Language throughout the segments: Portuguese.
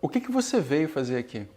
O que você veio fazer aqui?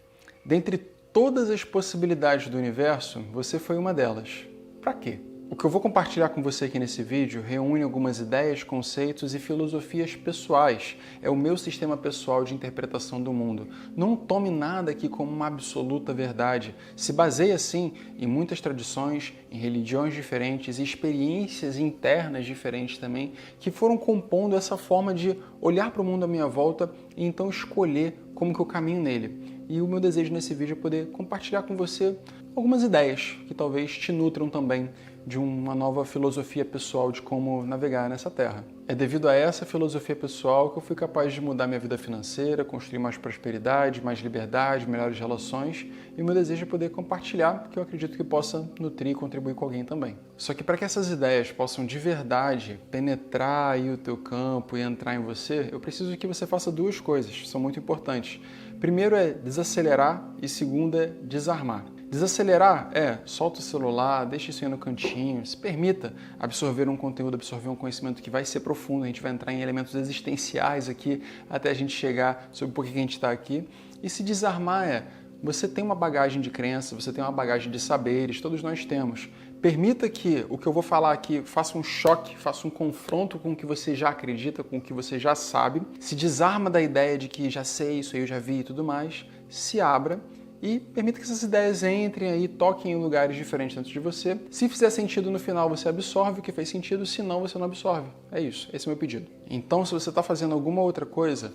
Dentre todas as possibilidades do universo, você foi uma delas. Para quê? O que eu vou compartilhar com você aqui nesse vídeo reúne algumas ideias, conceitos e filosofias pessoais. É o meu sistema pessoal de interpretação do mundo. Não tome nada aqui como uma absoluta verdade. Se baseia, sim, em muitas tradições, em religiões diferentes e experiências internas diferentes também, que foram compondo essa forma de olhar para o mundo à minha volta e então escolher como que eu caminho nele. E o meu desejo nesse vídeo é poder compartilhar com você algumas ideias que talvez te nutram também de uma nova filosofia pessoal de como navegar nessa terra. É devido a essa filosofia pessoal que eu fui capaz de mudar minha vida financeira, construir mais prosperidade, mais liberdade, melhores relações, e o meu desejo é poder compartilhar, porque eu acredito que possa nutrir e contribuir com alguém também. Só que para que essas ideias possam de verdade penetrar aí o teu campo e entrar em você, eu preciso que você faça duas coisas, que são muito importantes. Primeiro é desacelerar e segundo é desarmar. Desacelerar solta o celular, deixa isso aí no cantinho, se permita absorver um conteúdo, absorver um conhecimento que vai ser profundo, a gente vai entrar em elementos existenciais aqui até a gente chegar sobre por que a gente está aqui. E se desarmar você tem uma bagagem de crença, você tem uma bagagem de saberes, todos nós temos. Permita que o que eu vou falar aqui faça um choque, faça um confronto com o que você já acredita, com o que você já sabe. Se desarma da ideia de que já sei, isso aí eu já vi e tudo mais. Se abra e permita que essas ideias entrem aí, toquem em lugares diferentes dentro de você. Se fizer sentido no final, você absorve o que fez sentido, se não, você não absorve. É isso, esse é o meu pedido. Então, se você está fazendo alguma outra coisa,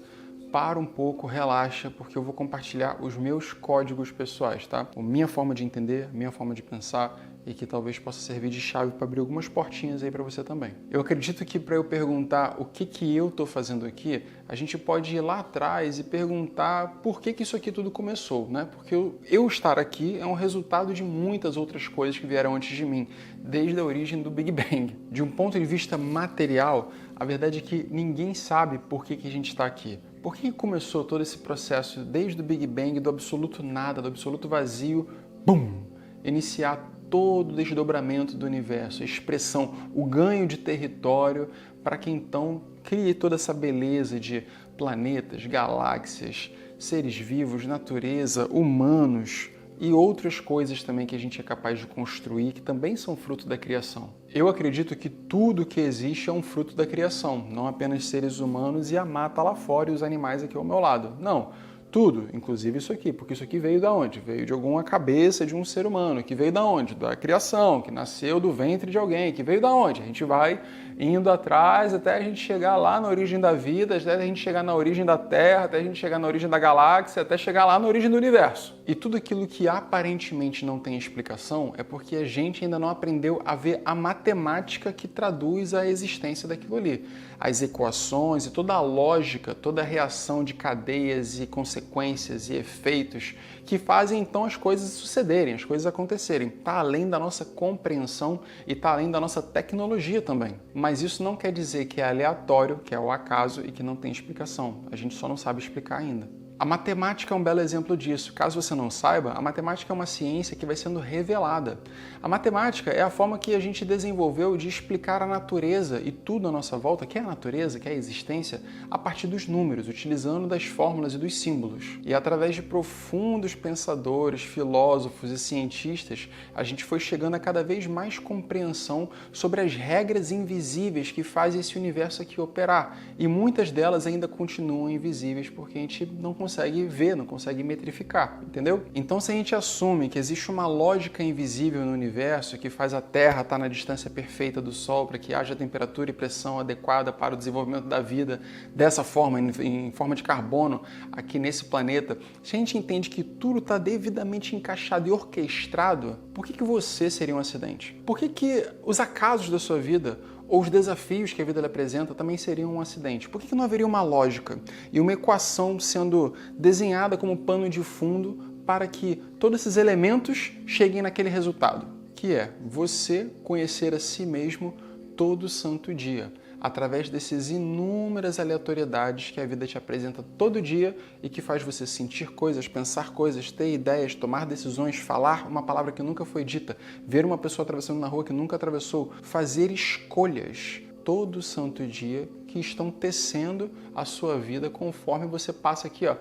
para um pouco, relaxa, porque eu vou compartilhar os meus códigos pessoais, tá? A minha forma de entender, a minha forma de pensar e que talvez possa servir de chave para abrir algumas portinhas aí para você também. Eu acredito que para eu perguntar o que eu estou fazendo aqui, a gente pode ir lá atrás e perguntar por que isso aqui tudo começou, né? Porque eu estar aqui é um resultado de muitas outras coisas que vieram antes de mim, desde a origem do Big Bang. De um ponto de vista material, a verdade é que ninguém sabe por que a gente está aqui. Por que começou todo esse processo desde o Big Bang, do absoluto nada, do absoluto vazio, bum, iniciar todo o desdobramento do universo, a expressão, o ganho de território, para que então crie toda essa beleza de planetas, galáxias, seres vivos, natureza, humanos e outras coisas também que a gente é capaz de construir, que também são fruto da criação. Eu acredito que tudo que existe é um fruto da criação, não apenas seres humanos e a mata lá fora e os animais aqui ao meu lado. Não. Tudo, inclusive isso aqui, porque isso aqui veio da onde? Veio de alguma cabeça de um ser humano, que veio da onde? Da criação, que nasceu do ventre de alguém, que veio da onde? A gente vai indo atrás até a gente chegar lá na origem da vida, até a gente chegar na origem da Terra, até a gente chegar na origem da galáxia, até chegar lá na origem do universo. E tudo aquilo que aparentemente não tem explicação é porque a gente ainda não aprendeu a ver a matemática que traduz a existência daquilo ali. As equações e toda a lógica, toda a reação de cadeias e consequências e efeitos que fazem então as coisas sucederem, as coisas acontecerem. Está além da nossa compreensão e está além da nossa tecnologia também. Mas isso não quer dizer que é aleatório, que é o acaso e que não tem explicação. A gente só não sabe explicar ainda. A matemática é um belo exemplo disso. Caso você não saiba, a matemática é uma ciência que vai sendo revelada. A matemática é a forma que a gente desenvolveu de explicar a natureza e tudo à nossa volta, que é a natureza, que é a existência, a partir dos números, utilizando das fórmulas e dos símbolos. E através de profundos pensadores, filósofos e cientistas, a gente foi chegando a cada vez mais compreensão sobre as regras invisíveis que fazem esse universo aqui operar. E muitas delas ainda continuam invisíveis porque a gente não consegue ver, não consegue metrificar, entendeu? Então, se a gente assume que existe uma lógica invisível no universo que faz a Terra estar na distância perfeita do Sol para que haja temperatura e pressão adequada para o desenvolvimento da vida dessa forma, em forma de carbono aqui nesse planeta, se a gente entende que tudo está devidamente encaixado e orquestrado, por que você seria um acidente? Por que os acasos da sua vida ou os desafios que a vida lhe apresenta também seriam um acidente? Por que não haveria uma lógica e uma equação sendo desenhada como pano de fundo para que todos esses elementos cheguem naquele resultado? Que é você conhecer a si mesmo todo santo dia, através dessas inúmeras aleatoriedades que a vida te apresenta todo dia e que faz você sentir coisas, pensar coisas, ter ideias, tomar decisões, falar uma palavra que nunca foi dita, ver uma pessoa atravessando na rua que nunca atravessou, fazer escolhas todo santo dia que estão tecendo a sua vida conforme você passa aqui, ó,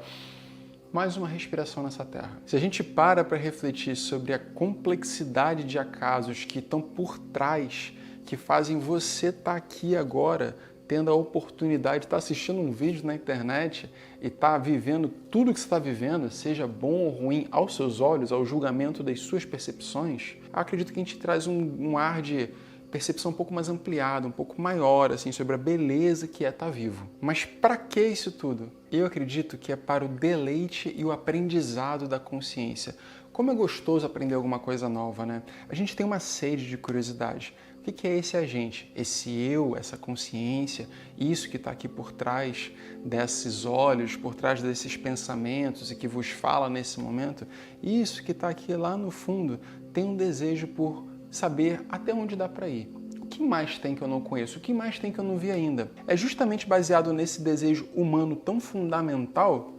mais uma respiração nessa terra. Se a gente para refletir sobre a complexidade de acasos que estão por trás, que fazem você estar aqui agora, tendo a oportunidade de estar assistindo um vídeo na internet e estar vivendo tudo que você está vivendo, seja bom ou ruim aos seus olhos, ao julgamento das suas percepções, eu acredito que a gente traz um ar de percepção um pouco mais ampliada, um pouco maior, assim, sobre a beleza que é estar vivo. Mas para que isso tudo? Eu acredito que é para o deleite e o aprendizado da consciência. Como é gostoso aprender alguma coisa nova, né? A gente tem uma sede de curiosidade. O que é esse agente? Esse eu, essa consciência, isso que está aqui por trás desses olhos, por trás desses pensamentos e que vos fala nesse momento, isso que está aqui lá no fundo tem um desejo por saber até onde dá para ir. O que mais tem que eu não conheço? O que mais tem que eu não vi ainda? É justamente baseado nesse desejo humano tão fundamental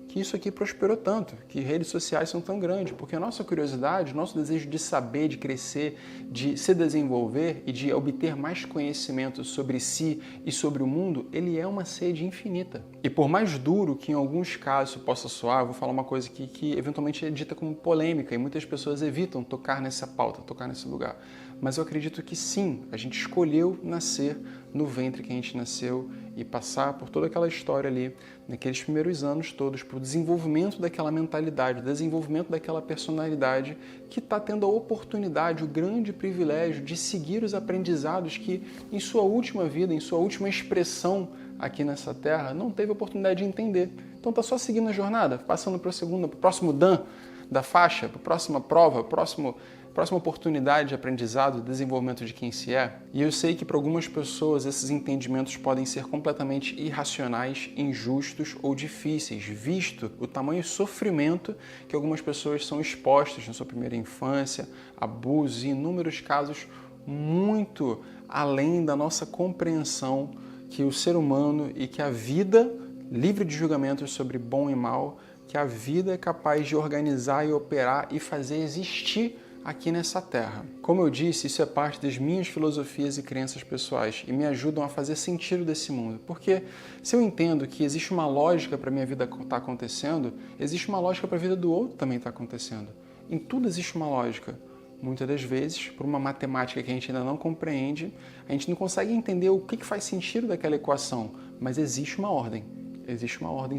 que isso aqui prosperou tanto, que redes sociais são tão grandes, porque a nossa curiosidade, o nosso desejo de saber, de crescer, de se desenvolver e de obter mais conhecimento sobre si e sobre o mundo, ele é uma sede infinita. E por mais duro que em alguns casos possa soar, eu vou falar uma coisa que eventualmente é dita como polêmica e muitas pessoas evitam tocar nessa pauta, tocar nesse lugar. Mas eu acredito que sim, a gente escolheu nascer no ventre que a gente nasceu e passar por toda aquela história ali, naqueles primeiros anos todos, para o desenvolvimento daquela mentalidade, o desenvolvimento daquela personalidade que está tendo a oportunidade, o grande privilégio de seguir os aprendizados que em sua última vida, em sua última expressão aqui nessa terra, não teve oportunidade de entender. Então está só seguindo a jornada, passando para o próximo dan da faixa, para a próxima prova, próxima oportunidade de aprendizado, desenvolvimento de quem se é. E eu sei que para algumas pessoas esses entendimentos podem ser completamente irracionais, injustos ou difíceis, visto o tamanho sofrimento que algumas pessoas são expostas na sua primeira infância, abusos e inúmeros casos muito além da nossa compreensão que o ser humano e que a vida, livre de julgamentos sobre bom e mal, que a vida é capaz de organizar e operar e fazer existir aqui nessa terra. Como eu disse, isso é parte das minhas filosofias e crenças pessoais e me ajudam a fazer sentido desse mundo. Porque se eu entendo que existe uma lógica para a minha vida estar acontecendo, existe uma lógica para a vida do outro também estar acontecendo. Em tudo existe uma lógica. Muitas das vezes, por uma matemática que a gente ainda não compreende, a gente não consegue entender o que faz sentido daquela equação, mas existe uma ordem. Existe uma ordem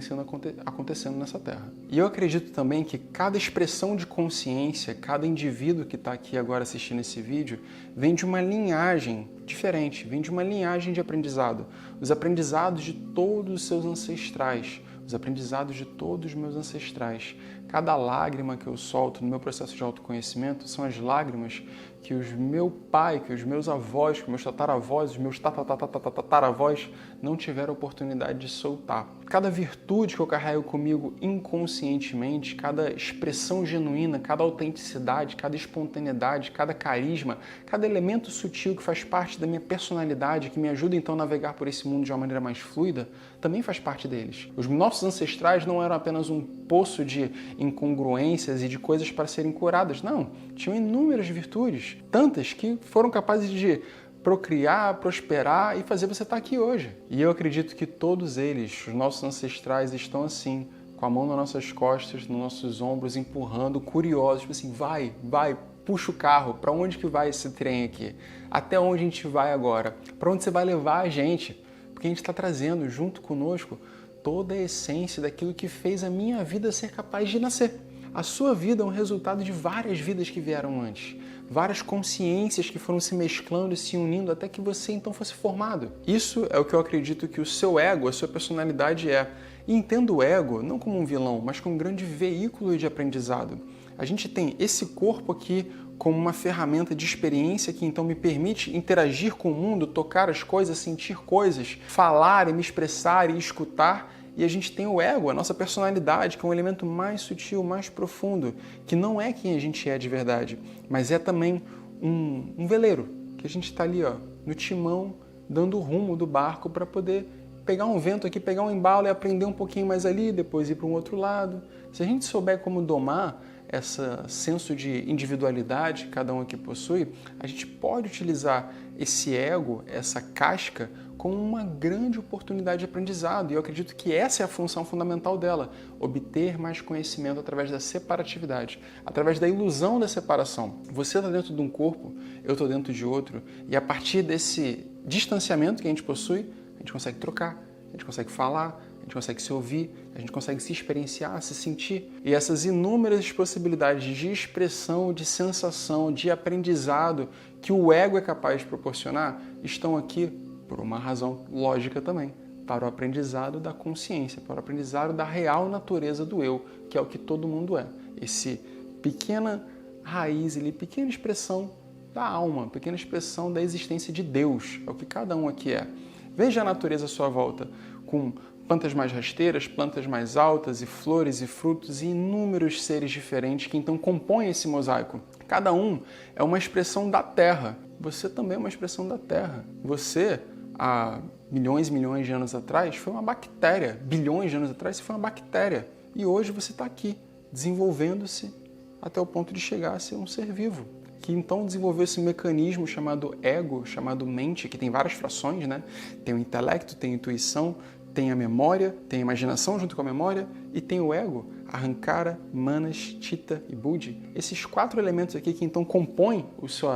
acontecendo nessa Terra. E eu acredito também que cada expressão de consciência, cada indivíduo que está aqui agora assistindo esse vídeo, vem de uma linhagem diferente, vem de uma linhagem de aprendizado. Os aprendizados de todos os seus ancestrais, os aprendizados de todos os meus ancestrais. Cada lágrima que eu solto no meu processo de autoconhecimento são as lágrimas que o meu pai, que os meus avós, que os meus tataravós, os meus tataravós não tiveram oportunidade de soltar. Cada virtude que eu carrego comigo inconscientemente, cada expressão genuína, cada autenticidade, cada espontaneidade, cada carisma, cada elemento sutil que faz parte da minha personalidade, que me ajuda então a navegar por esse mundo de uma maneira mais fluida, também faz parte deles. Os nossos ancestrais não eram apenas um poço de incongruências e de coisas para serem curadas, não. Tinham inúmeras virtudes, tantas que foram capazes de procriar, prosperar e fazer você estar aqui hoje. E eu acredito que todos eles, os nossos ancestrais, estão assim, com a mão nas nossas costas, nos nossos ombros, empurrando, curiosos, tipo assim, vai, puxa o carro, para onde que vai esse trem aqui? Até onde a gente vai agora? Para onde você vai levar a gente? Porque a gente está trazendo junto conosco toda a essência daquilo que fez a minha vida ser capaz de nascer. A sua vida é um resultado de várias vidas que vieram antes. Várias consciências que foram se mesclando e se unindo até que você então fosse formado. Isso é o que eu acredito que o seu ego, a sua personalidade é. E entendo o ego não como um vilão, mas como um grande veículo de aprendizado. A gente tem esse corpo aqui como uma ferramenta de experiência que então me permite interagir com o mundo, tocar as coisas, sentir coisas, falar e me expressar e escutar. E a gente tem o ego, a nossa personalidade, que é um elemento mais sutil, mais profundo, que não é quem a gente é de verdade, mas é também um veleiro, que a gente está ali no timão, dando o rumo do barco para poder pegar um vento aqui, pegar um embalo e aprender um pouquinho mais ali, depois ir para um outro lado. Se a gente souber como domar esse senso de individualidade que cada um aqui possui, a gente pode utilizar esse ego, essa casca, como uma grande oportunidade de aprendizado. E eu acredito que essa é a função fundamental dela, obter mais conhecimento através da separatividade, através da ilusão da separação. Você está dentro de um corpo, eu estou dentro de outro, e a partir desse distanciamento que a gente possui, a gente consegue trocar, a gente consegue falar, a gente consegue se ouvir, a gente consegue se experienciar, se sentir. E essas inúmeras possibilidades de expressão, de sensação, de aprendizado que o ego é capaz de proporcionar estão aqui por uma razão lógica também, para o aprendizado da consciência, para o aprendizado da real natureza do eu, que é o que todo mundo é. Esse pequena raiz, pequena expressão da alma, pequena expressão da existência de Deus, é o que cada um aqui é. Veja a natureza à sua volta, com plantas mais rasteiras, plantas mais altas, e flores e frutos, e inúmeros seres diferentes que então compõem esse mosaico. Cada um é uma expressão da Terra. Você também é uma expressão da Terra. Você, há milhões e milhões de anos atrás, foi uma bactéria. Bilhões de anos atrás, você foi uma bactéria. E hoje você está aqui, desenvolvendo-se até o ponto de chegar a ser um ser vivo, que então desenvolveu esse mecanismo chamado ego, chamado mente, que tem várias frações, né? Tem o intelecto, tem a intuição, tem a memória, tem a imaginação junto com a memória e tem o ego, Ahankara, Manas, Chitta e Buddhi. Esses 4 elementos aqui que então compõem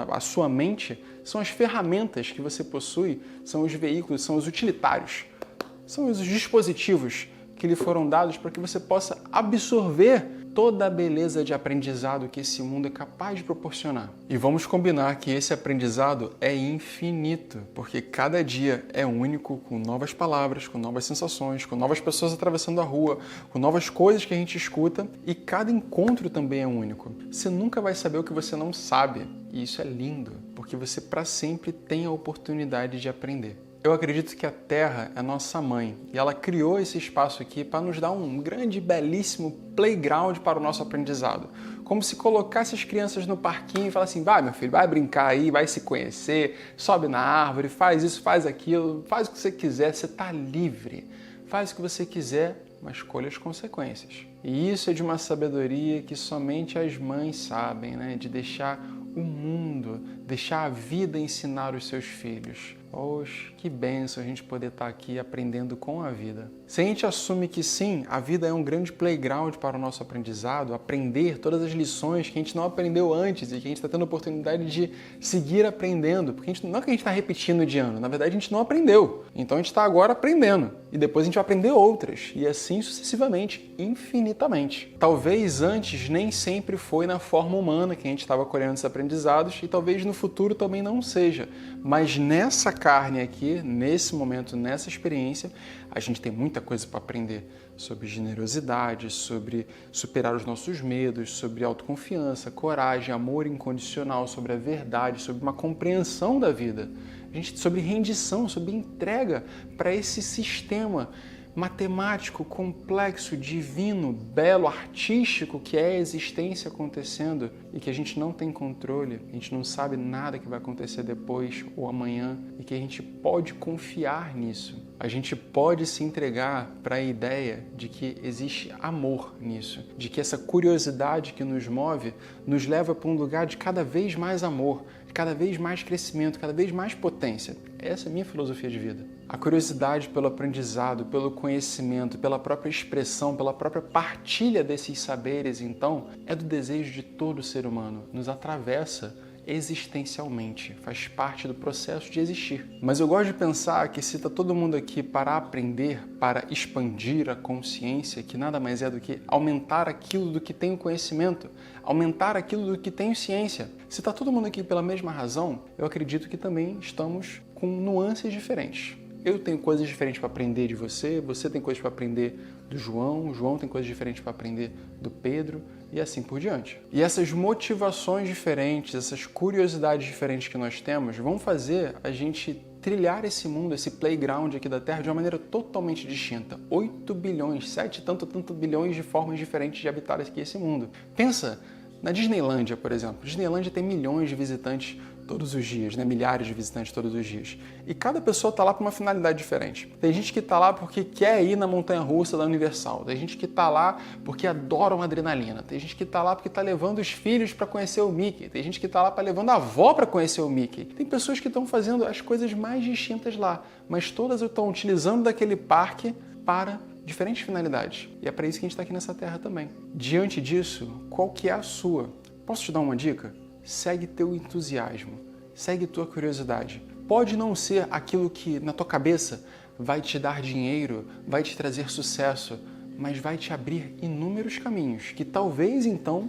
a sua mente são as ferramentas que você possui, são os veículos, são os utilitários, são os dispositivos que lhe foram dados para que você possa absorver toda a beleza de aprendizado que esse mundo é capaz de proporcionar. E vamos combinar que esse aprendizado é infinito, porque cada dia é único, com novas palavras, com novas sensações, com novas pessoas atravessando a rua, com novas coisas que a gente escuta, e cada encontro também é único. Você nunca vai saber o que você não sabe, e isso é lindo, porque você para sempre tem a oportunidade de aprender. Eu acredito que a Terra é nossa mãe e ela criou esse espaço aqui para nos dar um grande e belíssimo playground para o nosso aprendizado. Como se colocasse as crianças no parquinho e falasse assim, vai meu filho, vai brincar aí, vai se conhecer, sobe na árvore, faz isso, faz aquilo, faz o que você quiser, você está livre. Faz o que você quiser, mas escolha as consequências. E isso é de uma sabedoria que somente as mães sabem, né? De deixar o mundo, deixar a vida ensinar os seus filhos. Oxe, que bênção a gente poder estar aqui aprendendo com a vida. Se a gente assume que sim, a vida é um grande playground para o nosso aprendizado, aprender todas as lições que a gente não aprendeu antes e que a gente está tendo a oportunidade de seguir aprendendo, porque não é que a gente está repetindo de ano, na verdade a gente não aprendeu. Então a gente está agora aprendendo e depois a gente vai aprender outras e assim sucessivamente, infinitamente. Talvez antes nem sempre foi na forma humana que a gente estava colhendo esses aprendizados e talvez no futuro também não seja, mas nessa carne aqui, nesse momento, nessa experiência, a gente tem muita coisa para aprender sobre generosidade, sobre superar os nossos medos, sobre autoconfiança, coragem, amor incondicional, sobre a verdade, sobre uma compreensão da vida, sobre rendição, sobre entrega para esse sistema matemático, complexo, divino, belo, artístico que é a existência acontecendo e que a gente não tem controle, a gente não sabe nada que vai acontecer depois ou amanhã e que a gente pode confiar nisso. A gente pode se entregar para a ideia de que existe amor nisso, de que essa curiosidade que nos move nos leva para um lugar de cada vez mais amor, de cada vez mais crescimento, cada vez mais potência. Essa é a minha filosofia de vida. A curiosidade pelo aprendizado, pelo conhecimento, pela própria expressão, pela própria partilha desses saberes, então, é do desejo de todo ser humano, nos atravessa existencialmente, faz parte do processo de existir. Mas eu gosto de pensar que se está todo mundo aqui para aprender, para expandir a consciência, que nada mais é do que aumentar aquilo do que tem o conhecimento, aumentar aquilo do que tem ciência. Se está todo mundo aqui pela mesma razão, eu acredito que também estamos com nuances diferentes. Eu tenho coisas diferentes para aprender de você, você tem coisas para aprender do João, o João tem coisas diferentes para aprender do Pedro e assim por diante. E essas motivações diferentes, essas curiosidades diferentes que nós temos vão fazer a gente trilhar esse mundo, esse playground aqui da Terra de uma maneira totalmente distinta. 8 bilhões, 7 tanto bilhões de formas diferentes de habitar aqui esse mundo. Pensa Na Disneylândia, por exemplo, Disneylândia tem milhões de visitantes todos os dias, né? Milhares de visitantes todos os dias. E cada pessoa está lá para uma finalidade diferente. Tem gente que está lá porque quer ir na montanha-russa da Universal. Tem gente que está lá porque adoram adrenalina. Tem gente que está lá porque está levando os filhos para conhecer o Mickey. Tem gente que está lá para levando a avó para conhecer o Mickey. Tem pessoas que estão fazendo as coisas mais distintas lá, mas todas estão utilizando daquele parque para diferentes finalidades. E é para isso que a gente está aqui nessa terra também. Diante disso, qual que é a sua? Posso te dar uma dica? Segue teu entusiasmo, segue tua curiosidade. Pode não ser aquilo que na tua cabeça vai te dar dinheiro, vai te trazer sucesso, mas vai te abrir inúmeros caminhos que talvez então,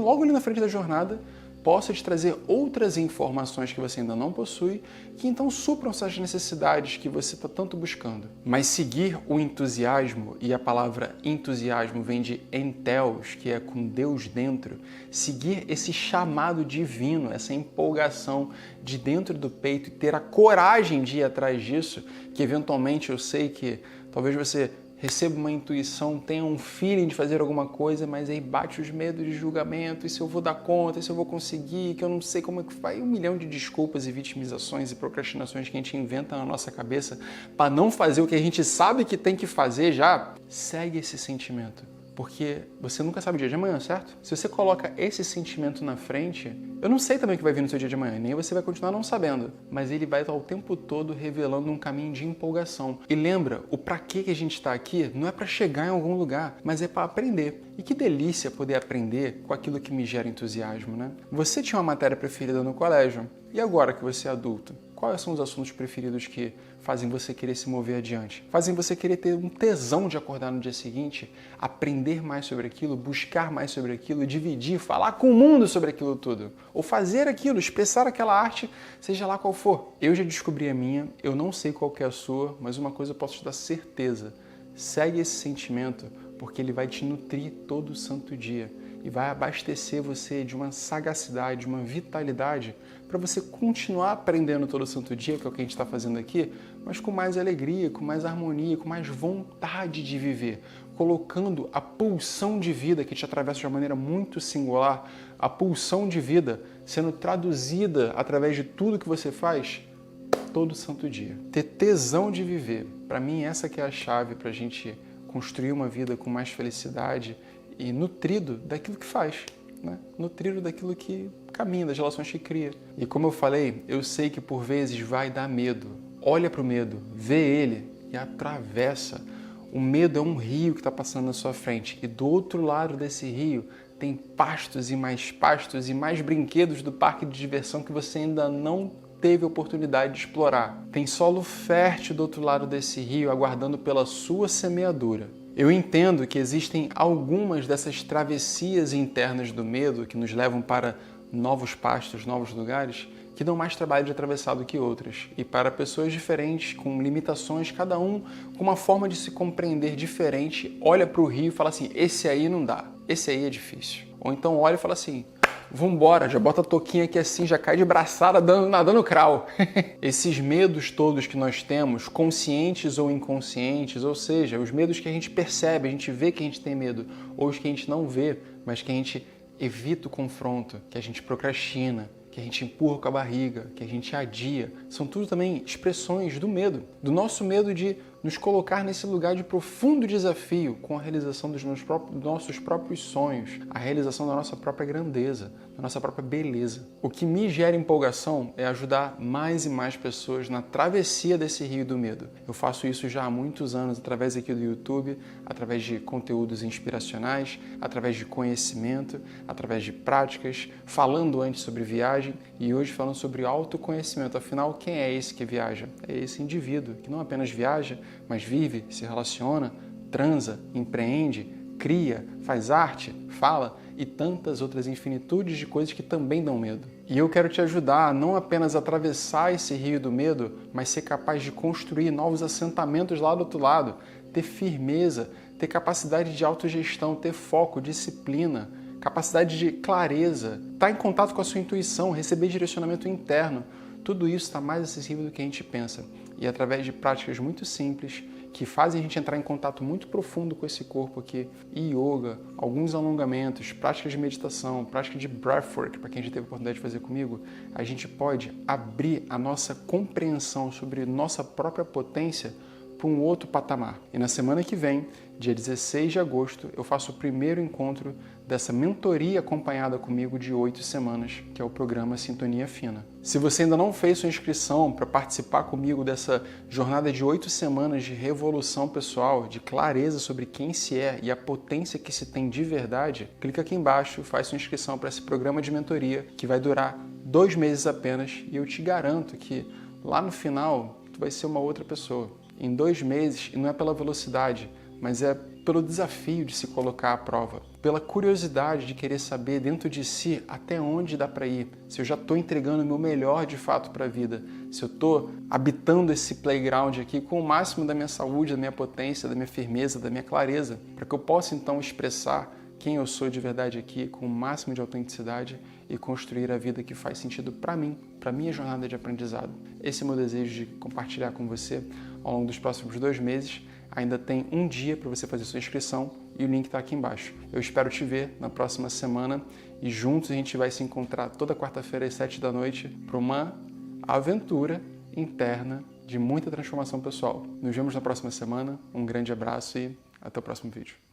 logo ali na frente da jornada, possa te trazer outras informações que você ainda não possui, que então supram essas necessidades que você está tanto buscando. Mas seguir o entusiasmo, e a palavra entusiasmo vem de entheos, que é com Deus dentro, seguir esse chamado divino, essa empolgação de dentro do peito e ter a coragem de ir atrás disso, que eventualmente eu sei que talvez você receba uma intuição, tenha um feeling de fazer alguma coisa, mas aí bate os medos de julgamento, e se eu vou dar conta, e se eu vou conseguir, que eu não sei como é que vai, 1 milhão de desculpas e vitimizações e procrastinações que a gente inventa na nossa cabeça para não fazer o que a gente sabe que tem que fazer já. Segue esse sentimento, porque você nunca sabe o dia de amanhã, certo? Se você coloca esse sentimento na frente, eu não sei também o que vai vir no seu dia de amanhã, nem você vai continuar não sabendo, mas ele vai estar o tempo todo revelando um caminho de empolgação. E lembra, o pra que a gente está aqui não é para chegar em algum lugar, mas é para aprender. E que delícia poder aprender com aquilo que me gera entusiasmo, né? Você tinha uma matéria preferida no colégio, e agora que você é adulto, quais são os assuntos preferidos que fazem você querer se mover adiante? Fazem você querer ter um tesão de acordar no dia seguinte, aprender mais sobre aquilo, buscar mais sobre aquilo, dividir, falar com o mundo sobre aquilo tudo. Ou fazer aquilo, expressar aquela arte, seja lá qual for. Eu já descobri a minha, eu não sei qual que é a sua, mas uma coisa eu posso te dar certeza. Segue esse sentimento, porque ele vai te nutrir todo santo dia e vai abastecer você de uma sagacidade, de uma vitalidade para você continuar aprendendo todo santo dia, que é o que a gente está fazendo aqui, mas com mais alegria, com mais harmonia, com mais vontade de viver, colocando a pulsão de vida que te atravessa de uma maneira muito singular, a pulsão de vida sendo traduzida através de tudo que você faz todo santo dia. Ter tesão de viver, para mim essa que é a chave para a gente construir uma vida com mais felicidade e nutrido daquilo que faz, né? Nutrido daquilo que caminha, das relações que cria. E como eu falei, eu sei que por vezes vai dar medo. Olha para o medo, vê ele e atravessa. O medo é um rio que está passando na sua frente e do outro lado desse rio tem pastos e mais brinquedos do parque de diversão que você ainda não teve oportunidade de explorar. Tem solo fértil do outro lado desse rio aguardando pela sua semeadura. Eu entendo que existem algumas dessas travessias internas do medo que nos levam para novos pastos, novos lugares, que dão mais trabalho de atravessar do que outras. E para pessoas diferentes, com limitações, cada um com uma forma de se compreender diferente, olha para o rio e fala assim, esse aí não dá, esse aí é difícil. Ou então olha e fala assim, vambora, já bota a touquinha aqui assim, já cai de braçada nadando crawl. Esses medos todos que nós temos, conscientes ou inconscientes, ou seja, os medos que a gente percebe, a gente vê que a gente tem medo, ou os que a gente não vê, mas que a gente evita o confronto, que a gente procrastina, que a gente empurra com a barriga, que a gente adia, são tudo também expressões do medo, do nosso medo de nos colocar nesse lugar de profundo desafio com a realização dos nossos próprios sonhos, a realização da nossa própria grandeza, da nossa própria beleza. O que me gera empolgação é ajudar mais e mais pessoas na travessia desse rio do medo. Eu faço isso já há muitos anos através aqui do YouTube, através de conteúdos inspiracionais, através de conhecimento, através de práticas, falando antes sobre viagem e hoje falando sobre autoconhecimento. Afinal, quem é esse que viaja? É esse indivíduo que não apenas viaja, mas vive, se relaciona, transa, empreende, cria, faz arte, fala e tantas outras infinitudes de coisas que também dão medo. E eu quero te ajudar a não apenas atravessar esse rio do medo, mas ser capaz de construir novos assentamentos lá do outro lado, ter firmeza, ter capacidade de autogestão, ter foco, disciplina, capacidade de clareza, estar em contato com a sua intuição, receber direcionamento interno. Tudo isso está mais acessível do que a gente pensa. E através de práticas muito simples que fazem a gente entrar em contato muito profundo com esse corpo aqui, e yoga, alguns alongamentos, práticas de meditação, prática de breathwork, para quem já teve a oportunidade de fazer comigo, a gente pode abrir a nossa compreensão sobre nossa própria potência para um outro patamar. E na semana que vem, dia 16 de agosto, eu faço o primeiro encontro dessa mentoria acompanhada comigo de 8 semanas, que é o programa Sintonia Fina. Se você ainda não fez sua inscrição para participar comigo dessa jornada de 8 semanas de revolução pessoal, de clareza sobre quem se é e a potência que se tem de verdade, clica aqui embaixo, faz sua inscrição para esse programa de mentoria que vai durar 2 meses apenas, e eu te garanto que lá no final tu vai ser uma outra pessoa. Em 2 meses, e não é pela velocidade, mas é pelo desafio de se colocar à prova, pela curiosidade de querer saber dentro de si até onde dá para ir, se eu já estou entregando o meu melhor de fato para a vida, se eu estou habitando esse playground aqui com o máximo da minha saúde, da minha potência, da minha firmeza, da minha clareza, para que eu possa então expressar quem eu sou de verdade aqui com o máximo de autenticidade e construir a vida que faz sentido para mim, para minha jornada de aprendizado. Esse é o meu desejo de compartilhar com você ao longo dos próximos 2 meses. Ainda tem um dia para você fazer sua inscrição e o link está aqui embaixo. Eu espero te ver na próxima semana e juntos a gente vai se encontrar toda quarta-feira às 7 da noite para uma aventura interna de muita transformação pessoal. Nos vemos na próxima semana, um grande abraço e até o próximo vídeo.